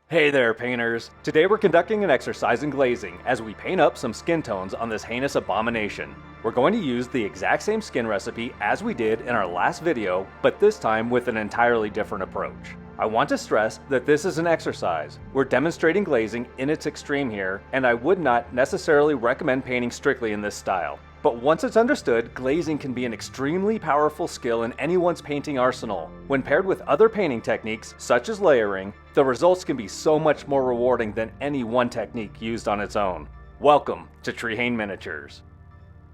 Hey there, painters! Today we're conducting an exercise in glazing as we paint up some skin tones on this heinous abomination. We're going to use the exact same skin recipe as we did in our last video, but this time with an entirely different approach. I want to stress that this is an exercise. We're demonstrating glazing in its extreme here, and I would not necessarily recommend painting strictly in this style. But once it's understood, glazing can be an extremely powerful skill in anyone's painting arsenal. When paired with other painting techniques, such as layering, the results can be so much more rewarding than any one technique used on its own. Welcome to Trehane Miniatures.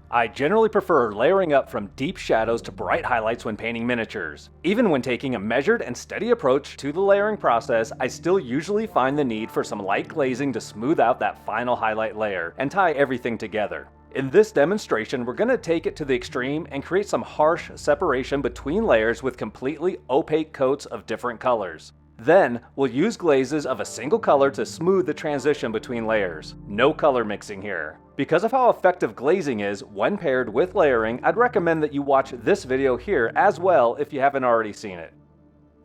I generally prefer layering up from deep shadows to bright highlights when painting miniatures. Even when taking a measured and steady approach to the layering process, I still usually find the need for some light glazing to smooth out that final highlight layer and tie everything together. In this demonstration, we're going to take it to the extreme and create some harsh separation between layers with completely opaque coats of different colors. Then, we'll use glazes of a single color to smooth the transition between layers. No color mixing here. Because of how effective glazing is when paired with layering, I'd recommend that you watch this video here as well if you haven't already seen it.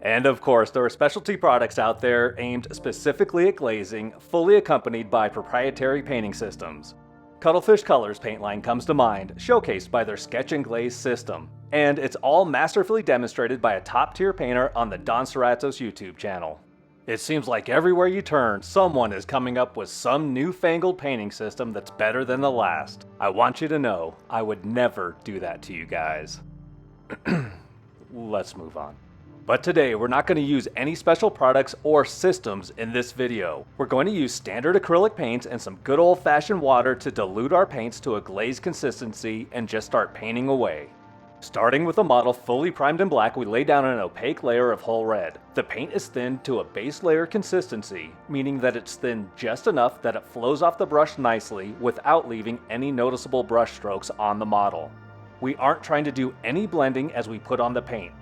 And of course, there are specialty products out there aimed specifically at glazing, fully accompanied by proprietary painting systems. Cuttlefish Colors paint line comes to mind, showcased by their Sketch and Glaze system. And it's all masterfully demonstrated by a top-tier painter on the Don Suratos YouTube channel. It seems like everywhere you turn, someone is coming up with some newfangled painting system that's better than the last. I want you to know, I would never do that to you guys. Let's move on. But today, we're not going to use any special products or systems in this video. We're going to use standard acrylic paints and some good old-fashioned water to dilute our paints to a glazed consistency and just start painting away. Starting with a model fully primed in black, we lay down an opaque layer of whole red. The paint is thinned to a base layer consistency, meaning that it's thinned just enough that it flows off the brush nicely without leaving any noticeable brush strokes on the model. We aren't trying to do any blending as we put on the paint.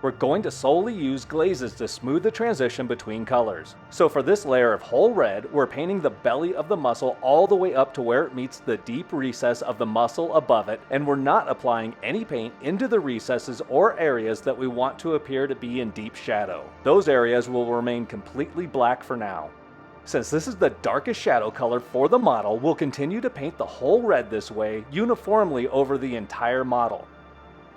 We're going to solely use glazes to smooth the transition between colors. So for this layer of whole red, we're painting the belly of the muscle all the way up to where it meets the deep recess of the muscle above it, and we're not applying any paint into the recesses or areas that we want to appear to be in deep shadow. Those areas will remain completely black for now. Since this is the darkest shadow color for the model, we'll continue to paint the whole red this way uniformly over the entire model.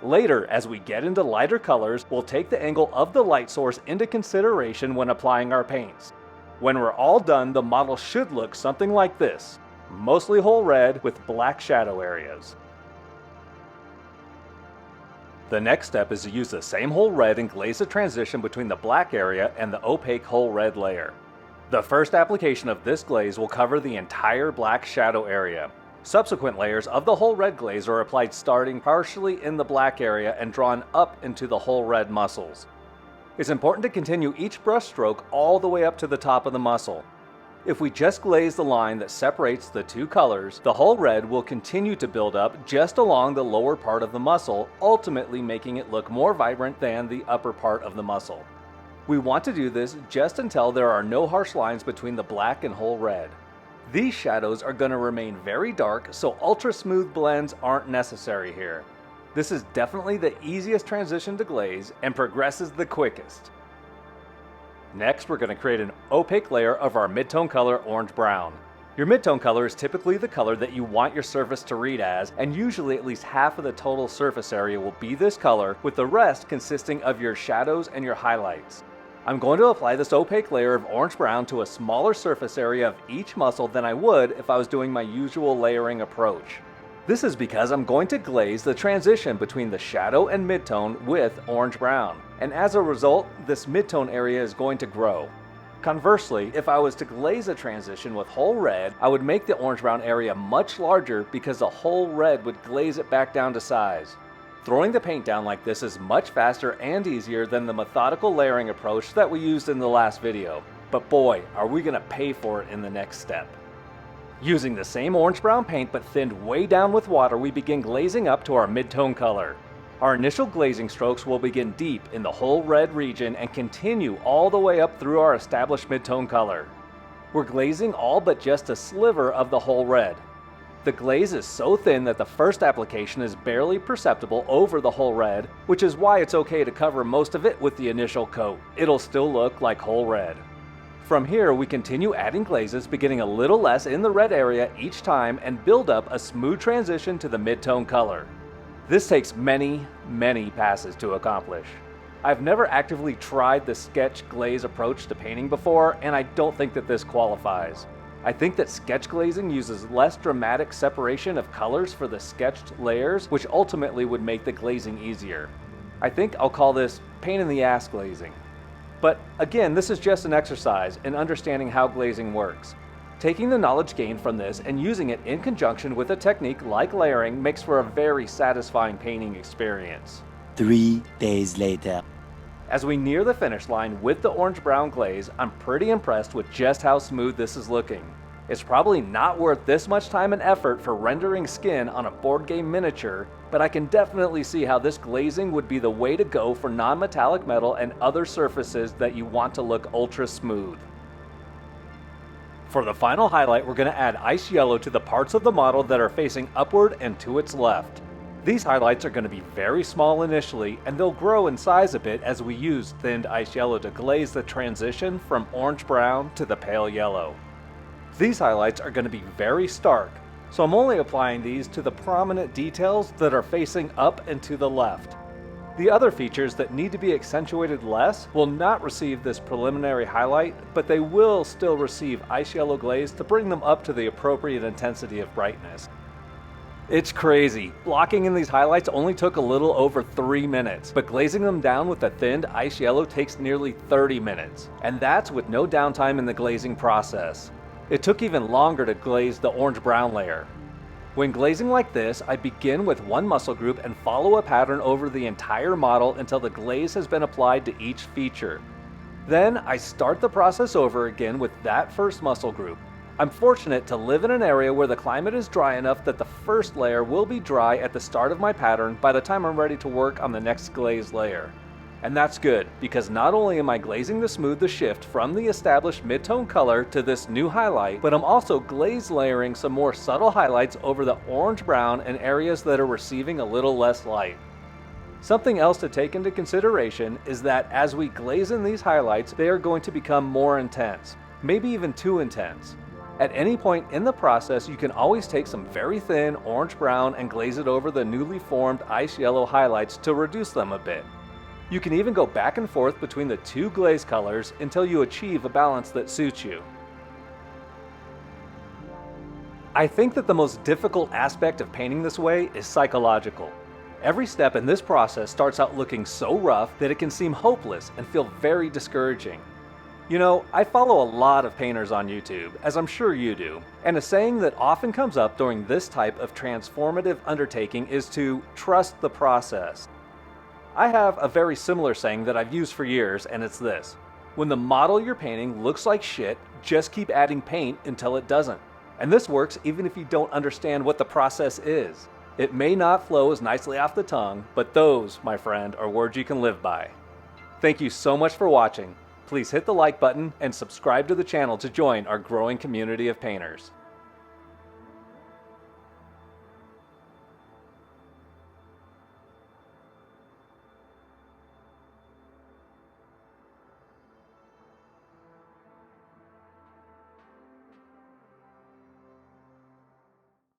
Later, as we get into lighter colors, we'll take the angle of the light source into consideration when applying our paints. When we're all done, the model should look something like this, mostly whole red with black shadow areas. The next step is to use the same whole red and glaze the transition between the black area and the opaque whole red layer. The first application of this glaze will cover the entire black shadow area. Subsequent layers of the whole red glaze are applied starting partially in the black area and drawn up into the whole red muscles. It's important to continue each brush stroke all the way up to the top of the muscle. If we just glaze the line that separates the two colors, the whole red will continue to build up just along the lower part of the muscle, ultimately making it look more vibrant than the upper part of the muscle. We want to do this just until there are no harsh lines between the black and whole red. These shadows are going to remain very dark, so ultra smooth blends aren't necessary here. This is definitely the easiest transition to glaze and progresses the quickest. Next, we're going to create an opaque layer of our midtone color orange-brown. Your midtone color is typically the color that you want your surface to read as, and usually at least half of the total surface area will be this color, with the rest consisting of your shadows and your highlights. I'm going to apply this opaque layer of orange-brown to a smaller surface area of each muscle than I would if I was doing my usual layering approach. This is because I'm going to glaze the transition between the shadow and midtone with orange-brown, and as a result, this midtone area is going to grow. Conversely, if I was to glaze a transition with whole red, I would make the orange-brown area much larger because the whole red would glaze it back down to size. Throwing the paint down like this is much faster and easier than the methodical layering approach that we used in the last video. But boy, are we going to pay for it in the next step. Using the same orange-brown paint but thinned way down with water, we begin glazing up to our midtone color. Our initial glazing strokes will begin deep in the whole red region and continue all the way up through our established midtone color. We're glazing all but just a sliver of the whole red. The glaze is so thin that the first application is barely perceptible over the whole red, which is why it's okay to cover most of it with the initial coat. It'll still look like whole red. From here, we continue adding glazes, beginning a little less in the red area each time and build up a smooth transition to the mid-tone color. This takes many, many passes to accomplish. I've never actively tried the sketch glaze approach to painting before, and I don't think that this qualifies. I think that sketch glazing uses less dramatic separation of colors for the sketched layers, which ultimately would make the glazing easier. I think I'll call this pain in the ass glazing. But again, this is just an exercise in understanding how glazing works. Taking the knowledge gained from this and using it in conjunction with a technique like layering makes for a very satisfying painting experience. 3 days later. As we near the finish line with the orange-brown glaze, I'm pretty impressed with just how smooth this is looking. It's probably not worth this much time and effort for rendering skin on a board game miniature, but I can definitely see how this glazing would be the way to go for non-metallic metal and other surfaces that you want to look ultra smooth. For the final highlight, we're going to add ice yellow to the parts of the model that are facing upward and to its left. These highlights are going to be very small initially, and they'll grow in size a bit as we use thinned ice yellow to glaze the transition from orange-brown to the pale yellow. These highlights are going to be very stark, so I'm only applying these to the prominent details that are facing up and to the left. The other features that need to be accentuated less will not receive this preliminary highlight, but they will still receive ice yellow glaze to bring them up to the appropriate intensity of brightness. It's crazy. Blocking in these highlights only took a little over 3 minutes, but glazing them down with the thinned ice yellow takes nearly 30 minutes, and that's with no downtime in the glazing process. It took even longer to glaze the orange-brown layer. When glazing like this, I begin with one muscle group and follow a pattern over the entire model until the glaze has been applied to each feature. Then I start the process over again with that first muscle group. I'm fortunate to live in an area where the climate is dry enough that the first layer will be dry at the start of my pattern by the time I'm ready to work on the next glaze layer. And that's good, because not only am I glazing to smooth the shift from the established mid-tone color to this new highlight, but I'm also glaze layering some more subtle highlights over the orange-brown in areas that are receiving a little less light. Something else to take into consideration is that as we glaze in these highlights, they are going to become more intense, maybe even too intense. At any point in the process, you can always take some very thin orange-brown and glaze it over the newly formed ice yellow highlights to reduce them a bit. You can even go back and forth between the two glaze colors until you achieve a balance that suits you. I think that the most difficult aspect of painting this way is psychological. Every step in this process starts out looking so rough that it can seem hopeless and feel very discouraging. You know, I follow a lot of painters on YouTube, as I'm sure you do, and a saying that often comes up during this type of transformative undertaking is to trust the process. I have a very similar saying that I've used for years, and it's this: when the model you're painting looks like shit, just keep adding paint until it doesn't. And this works even if you don't understand what the process is. It may not flow as nicely off the tongue, but those, my friend, are words you can live by. Thank you so much for watching. Please hit the like button and subscribe to the channel to join our growing community of painters.